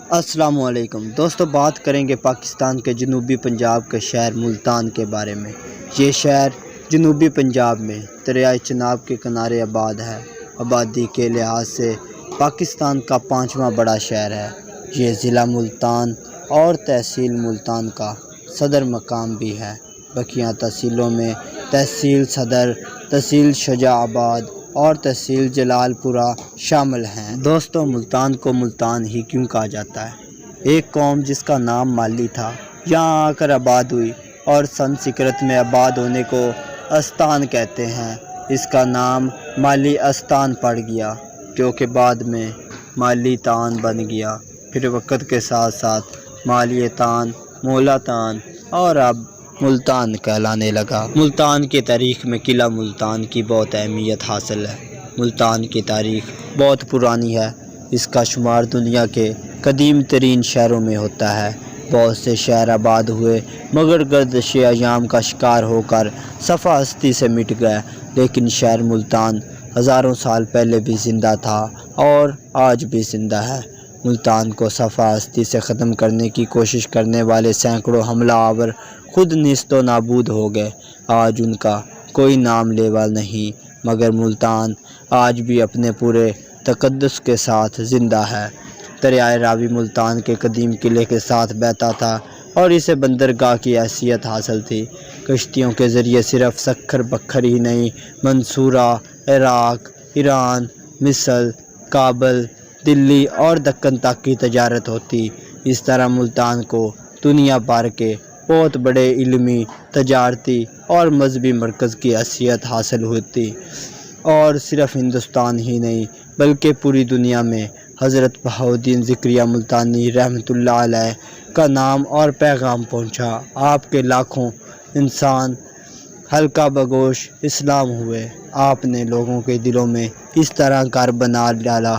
السلام علیکم دوستو، بات کریں گے پاکستان کے جنوبی پنجاب کے شہر ملتان کے بارے میں۔ یہ شہر جنوبی پنجاب میں دریائے چناب کے کنارے آباد ہے۔ آبادی کے لحاظ سے پاکستان کا 5واں بڑا شہر ہے۔ یہ ضلع ملتان اور تحصیل ملتان کا صدر مقام بھی ہے۔ بقیہ تحصیلوں میں تحصیل صدر، تحصیل شجاع آباد اور تحصیل جلال پورہ شامل ہیں۔ دوستو، ملتان کو ملتان ہی کیوں کہا جاتا ہے؟ ایک قوم جس کا نام مالی تھا یہاں آ کر آباد ہوئی، اور سنسکرت میں آباد ہونے کو استان کہتے ہیں۔ اس کا نام مالی استان پڑ گیا، جو کہ بعد میں مالی تان بن گیا، پھر وقت کے ساتھ ساتھ مالی تان، مولا تان اور اب ملتان کہلانے لگا۔ ملتان کی تاریخ میں قلعہ ملتان کی بہت اہمیت حاصل ہے۔ ملتان کی تاریخ بہت پرانی ہے۔ اس کا شمار دنیا کے قدیم ترین شہروں میں ہوتا ہے۔ بہت سے شہر آباد ہوئے مگر گردش ایام کا شکار ہو کر صفحہ ہستی سے مٹ گئے، لیکن شہر ملتان ہزاروں سال پہلے بھی زندہ تھا اور آج بھی زندہ ہے۔ ملتان کو صفحہ ہستی سے ختم کرنے کی کوشش کرنے والے سینکڑوں حملہ آور خود نیست و نابود ہو گئے۔ آج ان کا کوئی نام لیوا نہیں، مگر ملتان آج بھی اپنے پورے تقدس کے ساتھ زندہ ہے۔ دریائے راوی ملتان کے قدیم قلعے کے ساتھ بہتا تھا اور اسے بندرگاہ کی حیثیت حاصل تھی۔ کشتیوں کے ذریعے صرف سکھر بکھر ہی نہیں، منصورہ، عراق، ایران، مصر، کابل، دلی اور دکن تک کی تجارت ہوتی۔ اس طرح ملتان کو دنیا بھر کے بہت بڑے علمی، تجارتی اور مذہبی مرکز کی حیثیت حاصل ہوتی، اور صرف ہندوستان ہی نہیں بلکہ پوری دنیا میں حضرت بہاؤالدین زکریا ملتانی رحمۃ اللہ علیہ کا نام اور پیغام پہنچا۔ آپ کے لاکھوں انسان حلقہ بگوش اسلام ہوئے۔ آپ نے لوگوں کے دلوں میں اس طرح گھر بنا ڈالا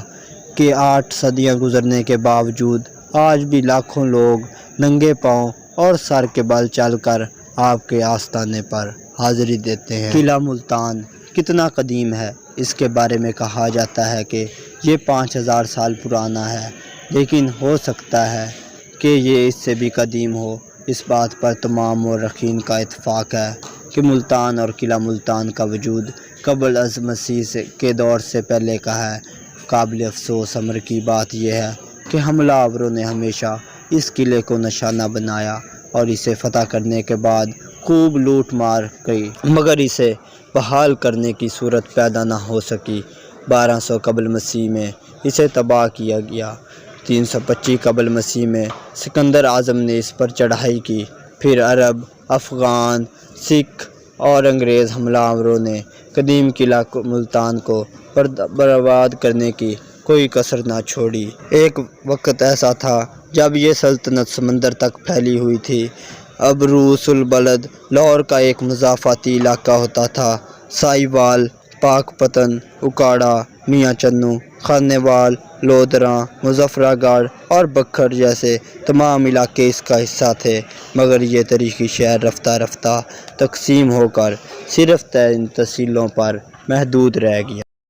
کہ 8 صدیاں گزرنے کے باوجود آج بھی لاکھوں لوگ ننگے پاؤں اور سر کے بل چل کر آپ کے آستانے پر حاضری دیتے ہیں۔ قلعہ ملتان کتنا قدیم ہے؟ اس کے بارے میں کہا جاتا ہے کہ یہ 5000 سال پرانا ہے، لیکن ہو سکتا ہے کہ یہ اس سے بھی قدیم ہو۔ اس بات پر تمام مورخین کا اتفاق ہے کہ ملتان اور قلعہ ملتان کا وجود قبل از مسیح کے دور سے پہلے کا ہے۔ قابل افسوس امر کی بات یہ ہے کہ حملہ آوروں نے ہمیشہ اس قلعے کو نشانہ بنایا اور اسے فتح کرنے کے بعد خوب لوٹ مار کی، مگر اسے بحال کرنے کی صورت پیدا نہ ہو سکی۔ 1200 قبل مسیح میں اسے تباہ کیا گیا۔ 325 قبل مسیح میں سکندر اعظم نے اس پر چڑھائی کی۔ پھر عرب، افغان، سکھ اور انگریز حملہ آوروں نے قدیم قلعہ ملتان کو برباد کرنے کی کوئی کسر نہ چھوڑی۔ ایک وقت ایسا تھا جب یہ سلطنت سمندر تک پھیلی ہوئی تھی۔ ابروس البلد لاہور کا ایک مضافاتی علاقہ ہوتا تھا۔ ساہیوال، پاک پتن، اکاڑا، میاں چنو، خانے وال، لودھراں، مظفرہ گڑھ اور بکھر جیسے تمام علاقے اس کا حصہ تھے، مگر یہ تاریخی شہر رفتہ رفتہ تقسیم ہو کر صرف 3 تحصیلوں پر محدود رہ گیا۔